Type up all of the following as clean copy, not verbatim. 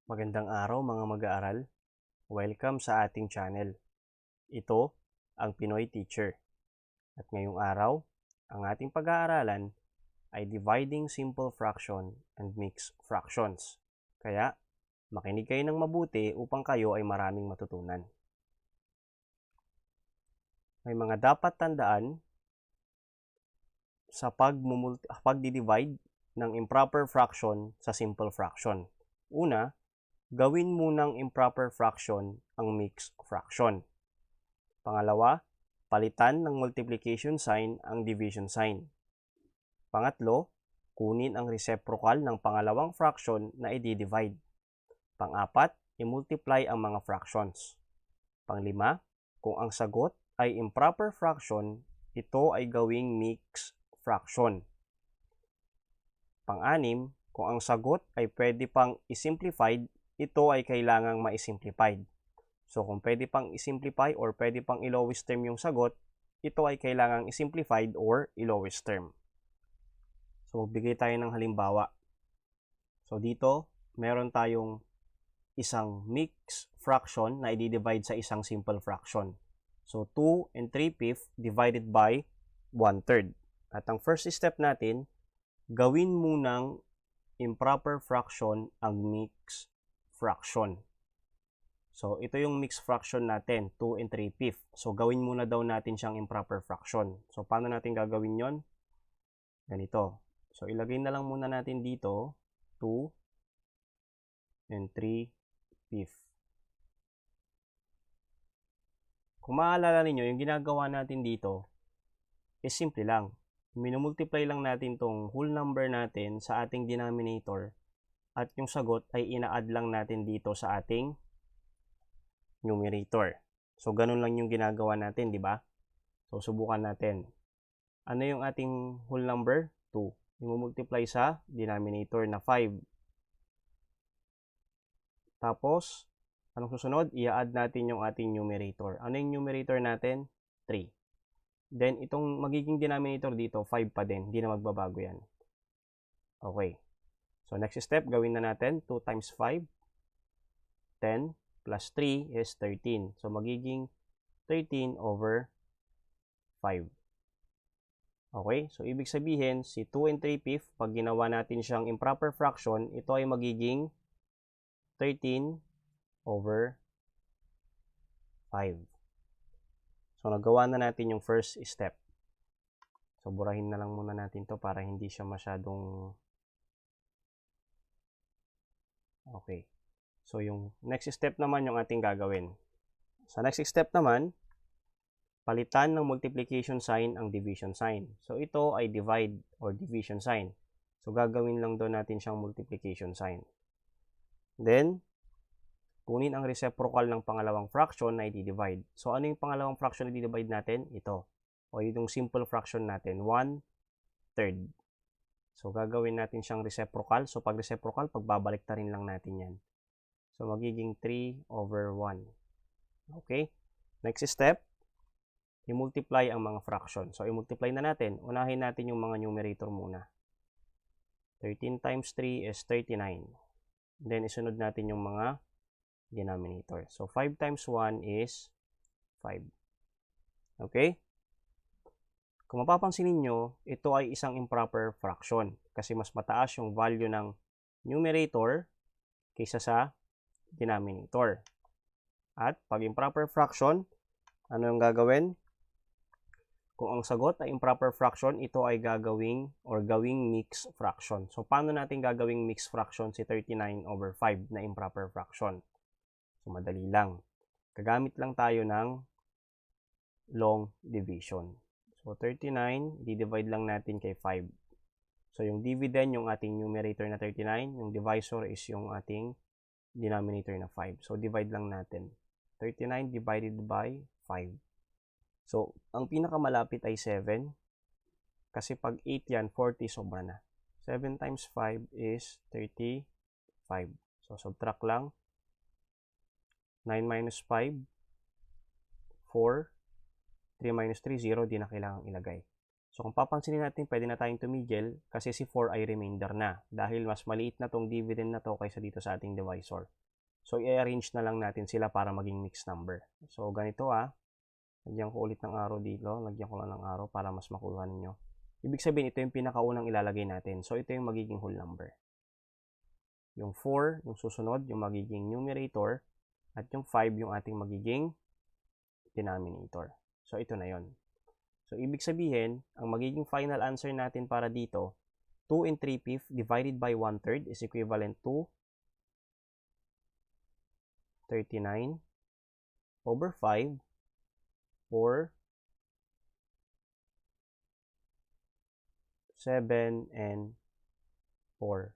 Magandang araw mga mag-aaral. Welcome sa ating channel. Ito ang Pinoy Teacher. At ngayong araw, ang ating pag-aaralan ay dividing simple fraction and mixed fractions. Kaya, makinig kayo ng mabuti upang kayo ay maraming matutunan. May mga dapat tandaan sa pagdi-divide ng improper fraction sa simple fraction. Una, gawin munang improper fraction ang mixed fraction. Pangalawa, palitan ng multiplication sign ang division sign. Pangatlo, kunin ang reciprocal ng pangalawang fraction na i-divide. Pang-apat, i-multiply ang mga fractions. Panglima, kung ang sagot ay improper fraction, ito ay gawing mixed fraction. Pang-anim, kung ang sagot ay pwede pang i-simplified, ito ay kailangang ma-simplified. So, kung pwede pang i-simplify or pwede pang i-lowest term yung sagot, ito ay kailangang i-simplified or i-lowest term. So, magbigay tayo ng halimbawa. So, dito, meron tayong isang mixed fraction na i-divide sa isang simple fraction. So, 2 and 3/5 divided by 1/3. At ang first step natin, gawin munang improper fraction ang mixed fraction. So, ito yung mixed fraction natin, 2 and 3/5. So, gawin muna daw natin siyang improper fraction. So, paano natin gagawin yon? Ganito. So, ilagay na lang muna natin dito, 2 and 3/5. Kung maalala ninyo, yung ginagawa natin dito is simple lang. Minumultiply lang natin tong whole number natin sa ating denominator at yung sagot ay ina-add lang natin dito sa ating numerator. So, ganun lang yung ginagawa natin, di ba? So, subukan natin. Ano yung ating whole number? 2. I-multiply sa denominator na 5. Tapos, anong susunod? I-add natin yung ating numerator. Ano yung numerator natin? 3. Then, itong magiging denominator dito, 5 pa din. Hindi na magbabago yan. Okay. So, next step, gawin na natin. 2 times 5, 10, plus 3 is 13. So, magiging 13 over 5. Okay. So, ibig sabihin, si 2 and 3/5, pag ginawa natin siyang improper fraction, ito ay magiging 13 over 5. So, nagawa na natin yung first step. So, burahin na lang muna natin to para hindi siya masyadong... Okay. So, yung next step naman yung ating gagawin. Sa next step naman, palitan ng multiplication sign ang division sign. So, ito ay divide or division sign. So, gagawin lang doon natin siyang multiplication sign. Then, kunin ang reciprocal ng pangalawang fraction na i-divide. So, ano yung pangalawang fraction na i-divide natin? Ito. O yung simple fraction natin, 1/3. So, gagawin natin siyang reciprocal. So, pag reciprocal, pagbabalik ta rin lang natin yan. So, magiging 3 over 1. Okay? Next step, i-multiply ang mga fraction. So, i-multiply na natin. Unahin natin yung mga numerator muna. 13 times 3 is 39. Then, isunod natin yung mga denominator. So, 5 times 1 is 5. Okay? Kung mapapansin ninyo, ito ay isang improper fraction kasi mas mataas yung value ng numerator kaysa sa denominator. At pag improper fraction, ano yung gagawin? Kung ang sagot ay improper fraction, ito ay gagawing mixed fraction. So, paano natin gagawing mixed fraction si 39 over 5 na improper fraction? So, madali lang. Gagamit lang tayo ng long division. So, 39, di-divide lang natin kay 5. So, yung dividend, yung ating numerator na 39, yung divisor is yung ating denominator na 5. So, divide lang natin. 39 divided by 5. So, ang pinakamalapit ay 7. Kasi pag 8 yan, 40 sobra na. 7 times 5 is 35. So, subtract lang. 9 minus 5, 4. 3 minus 3, 0. Di na kailangang ilagay. So kung papansinin natin, pwede na tayong tumigil kasi si 4 ay remainder na dahil mas maliit na tong dividend na to kaysa dito sa ating divisor. So i-arrange na lang natin sila para maging mixed number. So ganito lagyan ko ulit ng arrow dito, lagyan ko lang ng arrow para mas makuha ninyo. Ibig sabihin, ito yung pinakaunang ilalagay natin. So ito yung magiging whole number. Yung 4, yung susunod, yung magiging numerator, at yung 5, yung ating magiging denominator. So ito na yon. So, ibig sabihin, ang magiging final answer natin para dito, 2 3/5 divided by 1/3 is equivalent to 39 over 5 or 7 4/5.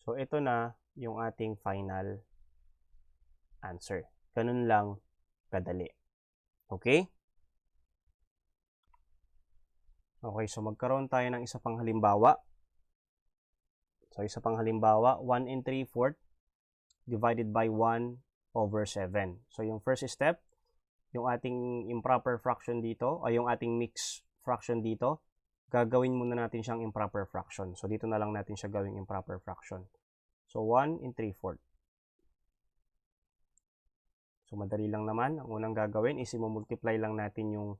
So, ito na yung ating final answer. Ganun lang kadali. Okay? Okay, so magkaroon tayo ng isa pang halimbawa. So, isa pang halimbawa, 1 3/4 divided by 1 over 7. So, yung first step, yung ating improper fraction dito, o yung ating mixed fraction dito, gagawin muna natin siyang improper fraction. So, dito na lang natin siya gawing improper fraction. So, 1 3/4. So, madali lang naman. Ang unang gagawin is i-multiply lang natin yung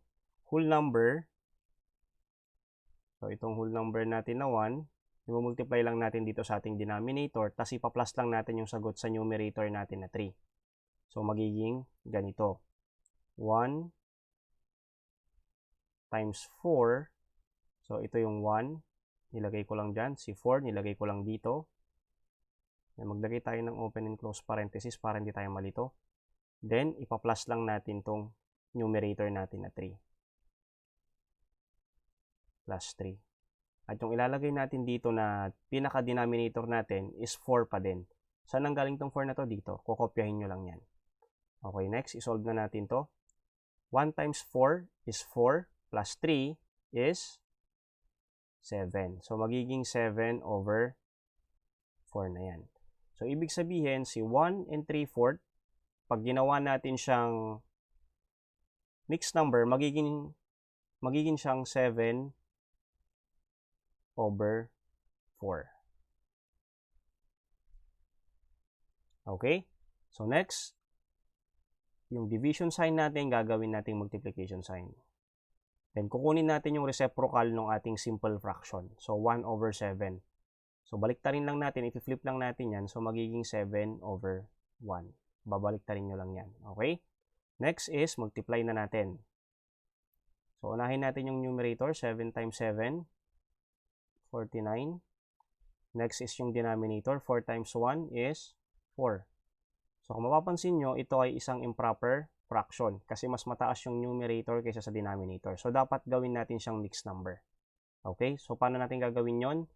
whole number. So, itong whole number natin na 1, i-multiply lang natin dito sa ating denominator, tapos ipa-plus lang natin yung sagot sa numerator natin na 3. So, magiging ganito. 1 times 4. So, ito yung 1. Nilagay ko lang dyan. Si 4, nilagay ko lang dito. Maglagay tayo ng open and close parenthesis para hindi tayo malito. Then, ipa-plus lang natin tong numerator natin na 3. Plus 3. At yung ilalagay natin dito na pinaka-denominator natin is 4 pa din. Saan ang galing tong 4 na to? Dito. Kokopyahin nyo lang yan. Okay, next, isolve na natin to. 1 times 4 is 4 plus 3 is 7. So, magiging 7 over 4 na yan. So, ibig sabihin, si 1 3/4, pag ginawa natin siyang mixed number, magiging siyang 7 over 4. Okay? So, next, yung division sign natin, gagawin natin multiplication sign. Then, kukunin natin yung reciprocal ng ating simple fraction. So, 1 over 7. So, baliktarin lang natin, i-flip lang natin yan. So, magiging 7 over 1. Babaliktarin nyo lang yan. Okay? Next is, multiply na natin. So, unahin natin yung numerator. 7 times 7, 49. Next is yung denominator. 4 times 1 is 4. So, kung mapapansin nyo, ito ay isang improper fraction kasi mas mataas yung numerator kaysa sa denominator. So, dapat gawin natin siyang mixed number. Okay? So, paano natin gagawin yon?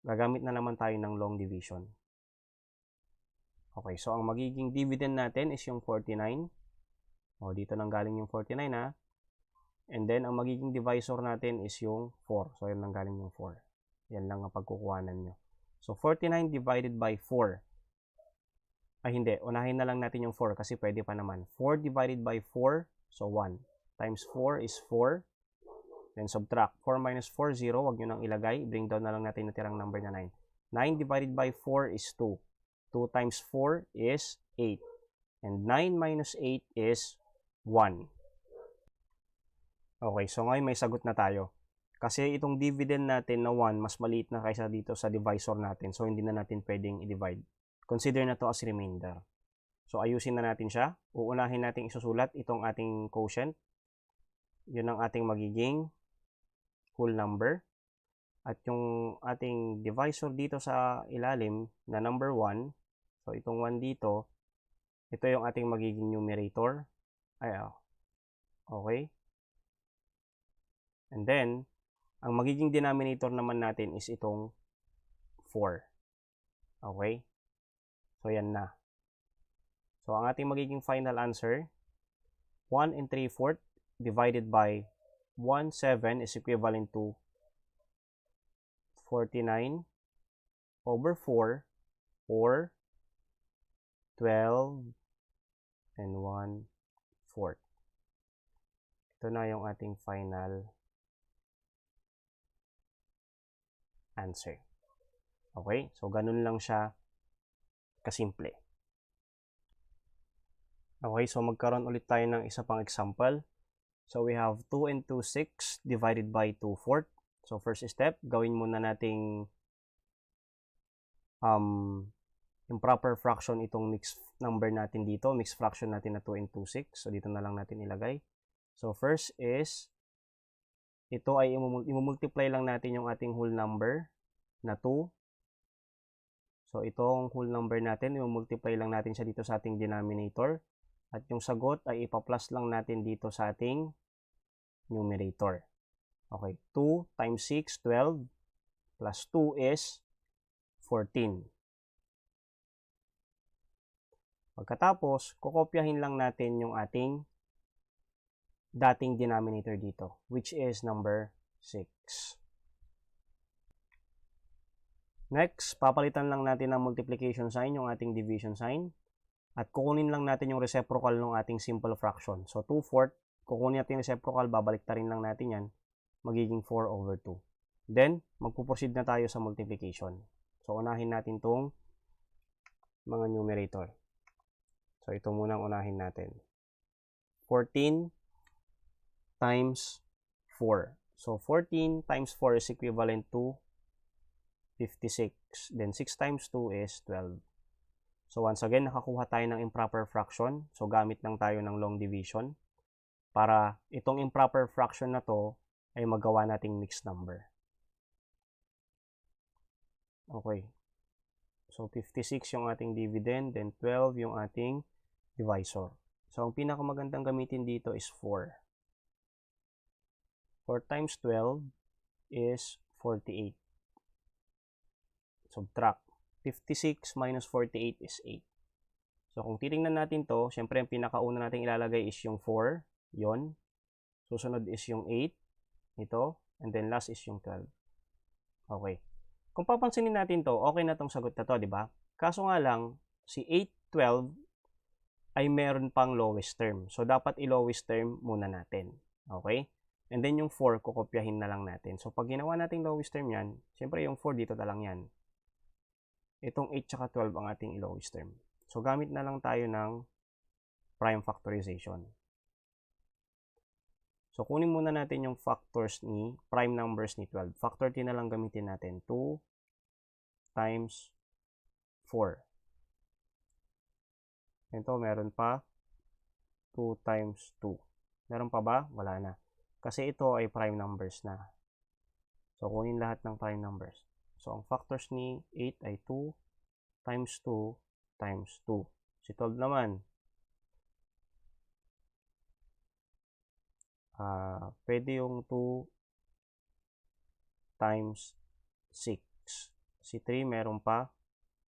Gagamit na naman tayo ng long division. Okay, so ang magiging dividend natin is yung 49. O, dito nang galing yung 49 And then, ang magiging divisor natin is yung 4. So, yan nang galing yung 4. Yan lang ang pagkukuhanan nyo. So, 49 divided by 4. Ay, hindi. Unahin na lang natin yung 4 kasi pwede pa naman. 4 divided by 4, so 1. Times 4 is 4. Then, subtract. 4 minus 4, 0. Huwag nyo nang ilagay. Bring down na lang natin natirang number na 9. 9 divided by 4 is 2. 2 times 4 is 8. And 9 minus 8 is 1. Okay, so ngayon may sagot na tayo. Kasi itong dividend natin na 1, mas maliit na kaysa dito sa divisor natin. So, hindi na natin pwedeng i-divide. Consider na to as remainder. So, ayusin na natin siya. Uunahin natin isusulat itong ating quotient. Yun ang ating magiging whole number. At yung ating divisor dito sa ilalim na number 1, so itong 1 dito, ito yung ating magiging numerator. Okay. And then, ang magiging denominator naman natin is itong 4. Okay. So, yan na. So, ang ating magiging final answer, 1 3/4 divided by 1/7 is equivalent to 49 over 4 or 12 and 1/4. Ito na yung ating final answer. Okay? So, ganun lang siya kasimple. Okay, so magkaroon ulit tayo ng isa pang example. So, we have 2 and 2, 6 divided by 2/4. So, first step, gawin muna nating improper fraction itong mixed number natin dito. Mixed fraction natin na 2 and 2, 6. So, dito na lang natin ilagay. So, first is, ito ay imumultiply lang natin yung ating whole number na 2. So, itong whole number natin, imumultiply lang natin siya dito sa ating denominator. At yung sagot ay ipa-plus lang natin dito sa ating numerator. Okay, 2 times 6, 12, plus 2 is 14. Pagkatapos, kukopyahin lang natin yung ating dating denominator dito, which is number 6. Next, papalitan lang natin ng multiplication sign yung ating division sign. At kukunin lang natin yung reciprocal ng ating simple fraction. So, 2/4, kukunin natin yung reciprocal, babaliktarin lang natin yan. Magiging 4/2. Then, magpuproceed na tayo sa multiplication. So, unahin natin tong mga numerator. So, ito muna ang unahin natin. 14 times 4. So, 14 times 4 is equivalent to 56. Then, 6 times 2 is 12. So, once again, nakakuha tayo ng improper fraction. So, gamit lang tayo ng long division para itong improper fraction na to ay magawa nating mixed number. Okay. So, 56 yung ating dividend, then 12 yung ating divisor. So, ang pinakamagandang gamitin dito is 4. 4 times 12 is 48. Subtract. 56 minus 48 is 8. So, kung titingnan natin to, syempre, ang pinakauna natin ilalagay is yung 4. Yon. Susunod is yung 8. Ito. And then, last is yung 12. Okay. Kung papansinin natin to, okay na tong sagot na to, di ba? Kaso nga lang, si 8, 12 ay meron pang lowest term. So, dapat i-lowest term muna natin. Okay? And then, yung 4, kukopyahin na lang natin. So, pag ginawa natin lowest term yan, syempre, yung 4 dito na lang yan. Itong 8 tsaka 12 ang ating lowest term. So, gamit na lang tayo ng prime factorization. So, kunin muna natin yung factors ni prime numbers ni 12. Factor 10 na lang gamitin natin. 2 times 4. Ito, meron pa 2 times 2. Meron pa ba? Wala na. Kasi ito ay prime numbers na. So, kunin lahat ng prime numbers. So, ang factors ni 8 ay 2 times 2 times 2. Si 12 naman, pwede yung 2 times 6. Si 3 meron pa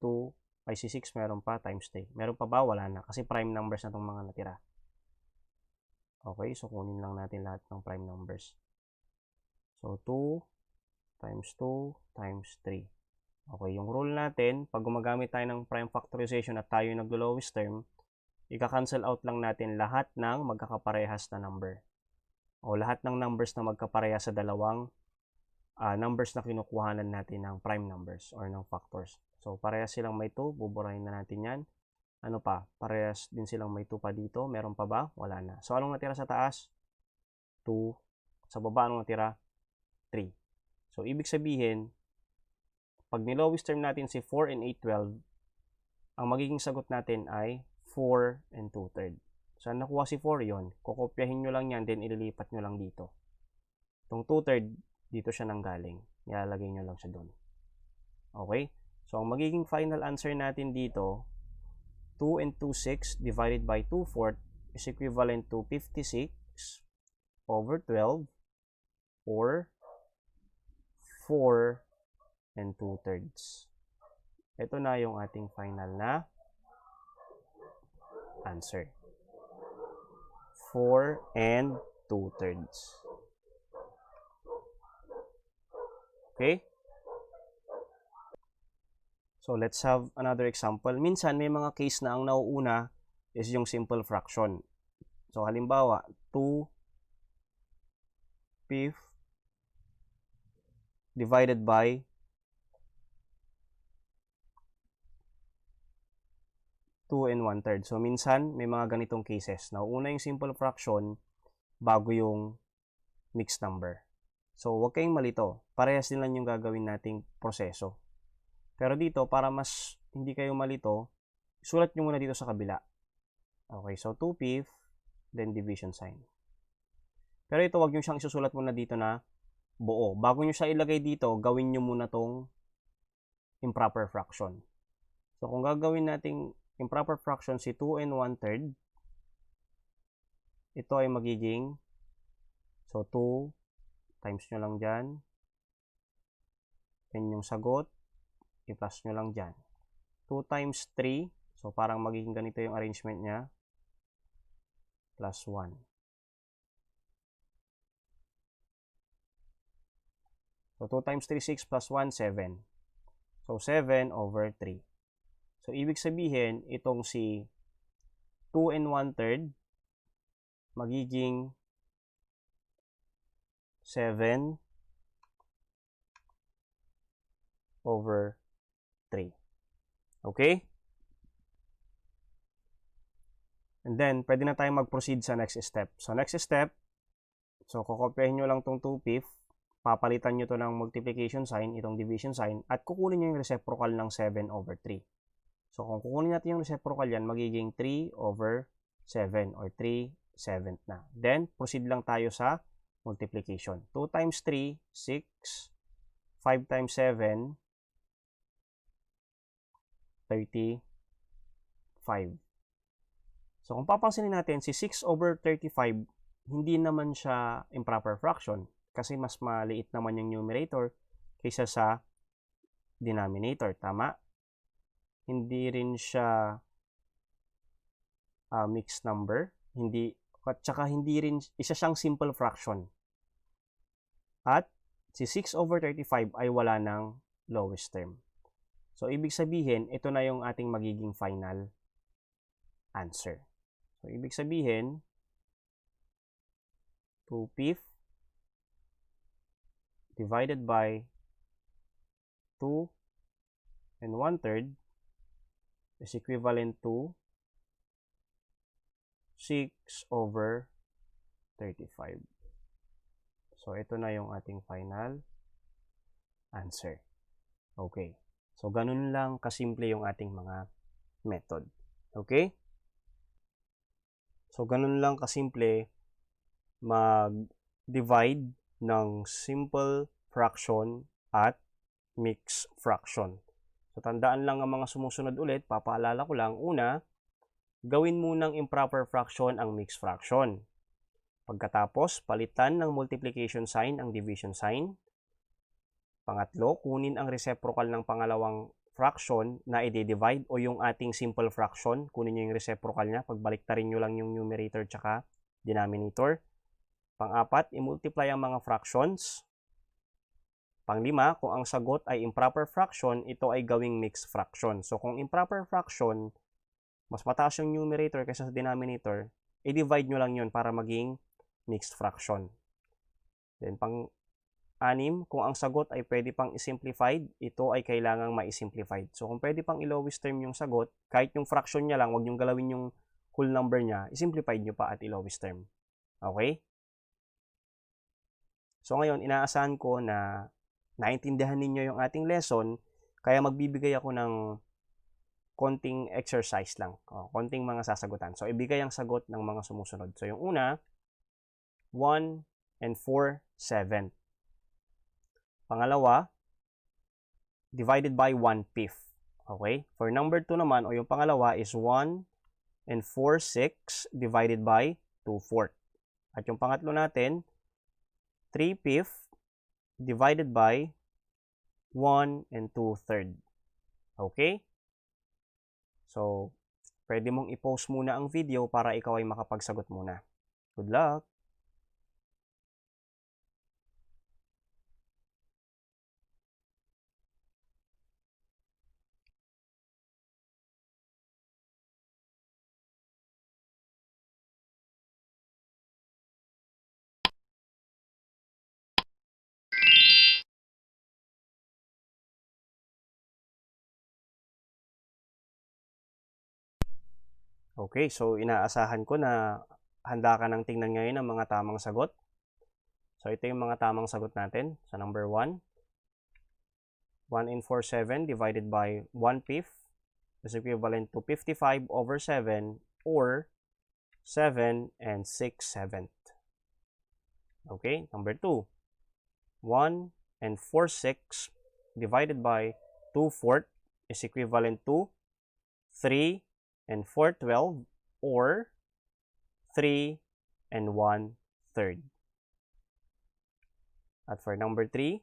2, ay si 6 meron pa times 3. Meron pa ba? Wala na. Kasi prime numbers na itong mga natira. Okay, so kunin lang natin lahat ng prime numbers. So, 2 times 2 times 3. Okay, yung rule natin, pag gumagamit tayo ng prime factorization at tayo nag-lowest term, ika-cancel out lang natin lahat ng magkakaparehas na number. O lahat ng numbers na magkaparehas sa dalawang numbers na kinukuhanan natin ng prime numbers or ng factors. So, parehas silang may 2, buburahin na natin yan. Ano pa? Parehas din silang may 2 pa dito. Meron pa ba? Wala na. So, anong natira sa taas? 2. Sa baba, anong natira? 3. So, ibig sabihin, pag nilowest term natin si 4 and 8, 12, ang magiging sagot natin ay 4 and 2/3. Saan nakuha si 4? Yon. Kukopyahin nyo lang yan, then ililipat nyo lang dito. Itong 2/3, dito siya nanggaling. Ilalagay nyo lang siya doon. Okay? So, ang magiging final answer natin dito, 2 and 2, 6 divided by 2/4 is equivalent to 56 over 12 or 4 and 2/3. Ito na yung ating final na answer. 4 and 2/3. Okay? So, let's have another example. Minsan, may mga case na ang nauuna is yung simple fraction. So, halimbawa, 2 fifth divided by 2 and 1/3. So, minsan, may mga ganitong cases. Nauuna yung simple fraction bago yung mixed number. So, huwag kayong malito. Parehas din lang yung gagawin nating proseso. Pero dito, para mas hindi kayo malito, sulat nyo muna dito sa kabila. Okay, so 2/5, then division sign. Pero ito, huwag nyo siyang isusulat muna dito na buo. Bago nyo siya ilagay dito, gawin nyo muna tong improper fraction. So, kung gagawin nating improper fraction si 2 and 1/3, ito ay magiging, so 2 times nyo lang dyan, then yung sagot, i-plus nyo lang dyan. 2 times 3, so parang magiging ganito yung arrangement niya, plus 1. So 2 times 3, 6, plus 1, 7. So 7 over 3. So, ibig sabihin, itong si 2 and 1/3 magiging 7 over 3. Okay? And then, pwede na tayong mag-proceed sa next step. So, next step, so, kukopyahin nyo lang itong 2/5, papalitan nyo to ng multiplication sign, itong division sign, at kukunin nyo yung reciprocal ng 7 over 3. So, kung kukunin natin yung reciprocal yan, magiging 3 over 7 or 3/7 na. Then, proceed lang tayo sa multiplication. 2 times 3, 6. 5 times 7, 35. So, kung papansinin natin, si 6 over 35, hindi naman siya improper fraction kasi mas maliit naman yung numerator kaysa sa denominator. Tama? Hindi rin siya mixed number. At saka hindi rin, isa siyang simple fraction. At si 6 over 35 ay wala ng lowest term. So, ibig sabihin, ito na yung ating magiging final answer. So, ibig sabihin, 2/5 divided by 2 and 1/3 is equivalent to 6 over 35. So, ito na yung ating final answer. Okay. So, ganun lang kasimple yung ating mga method. Okay? So, ganun lang kasimple mag-divide ng simple fraction at mixed fraction. So, tandaan lang ang mga sumusunod ulit. Papaalala ko lang. Una, gawin munang improper fraction ang mixed fraction. Pagkatapos, palitan ng multiplication sign ang division sign. Pangatlo, kunin ang reciprocal ng pangalawang fraction na i-divide o yung ating simple fraction. Kunin nyo yung reciprocal niya. Pagbaliktarin nyo lang yung numerator tsaka denominator. Pang-apat, i-multiply ang mga fractions. Panglima, kung ang sagot ay improper fraction, ito ay gawing mixed fraction. So, kung improper fraction, mas mataas yung numerator kaysa sa denominator, i-divide nyo lang yun para maging mixed fraction. Then, pang-anim, kung ang sagot ay pwede pang i-simplified, ito ay kailangang ma-simplified. So, kung pwede pang i-lowest term yung sagot, kahit yung fraction niya lang, huwag nyong galawin yung whole number niya, i-simplified nyo pa at i-lowest term. Okay? So, ngayon, inaasahan ko na naintindihan ninyo yung ating lesson, kaya magbibigay ako ng konting exercise lang, konting mga sasagutan. So, ibigay ang sagot ng mga sumusunod. So, yung una, 1 and 4/7. Pangalawa, divided by 1/5. Okay? For number 2 naman, o yung pangalawa is 1 and 4/6 divided by 2/4. At yung pangatlo natin, 3/5 divided by 1 and 2/3. Okay? So, pwede mong i-pause muna ang video para ikaw ay makapagsagot muna. Good luck! Okay, so inaasahan ko na handa ka nang tingnan ngayon ang mga tamang sagot. So ito yung mga tamang sagot natin. Sa number 1, 1 in 4, 7 divided by 1/5 is equivalent to 55/7 or 7 and 6/7. Okay, number 2, 1 and 4/6 divided by 2/4 is equivalent to 3 and 4/12 or 3 and 1/3. At for number 3,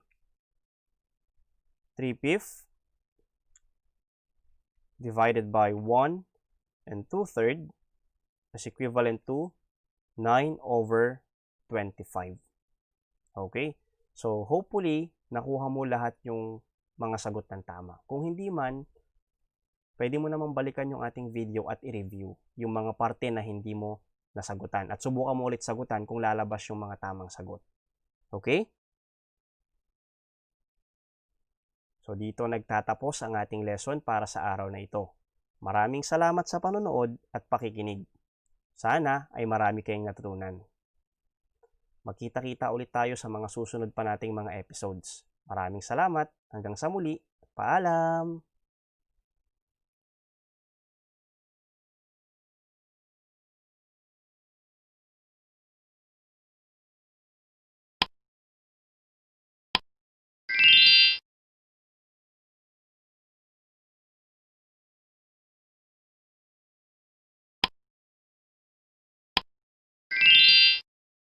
3/5 divided by 1 and 2/3 is equivalent to 9/25. Okay? So, hopefully, nakuha mo lahat yung mga sagot ng tama. Kung hindi man, pwede mo namang balikan yung ating video at i-review yung mga parte na hindi mo nasagutan. At subukan mo ulit sagutan kung lalabas yung mga tamang sagot. Okay? So dito nagtatapos ang ating lesson para sa araw na ito. Maraming salamat sa panonood at pakikinig. Sana ay marami kayong natutunan. Magkita-kita ulit tayo sa mga susunod pa nating mga episodes. Maraming salamat. Hanggang sa muli. Paalam!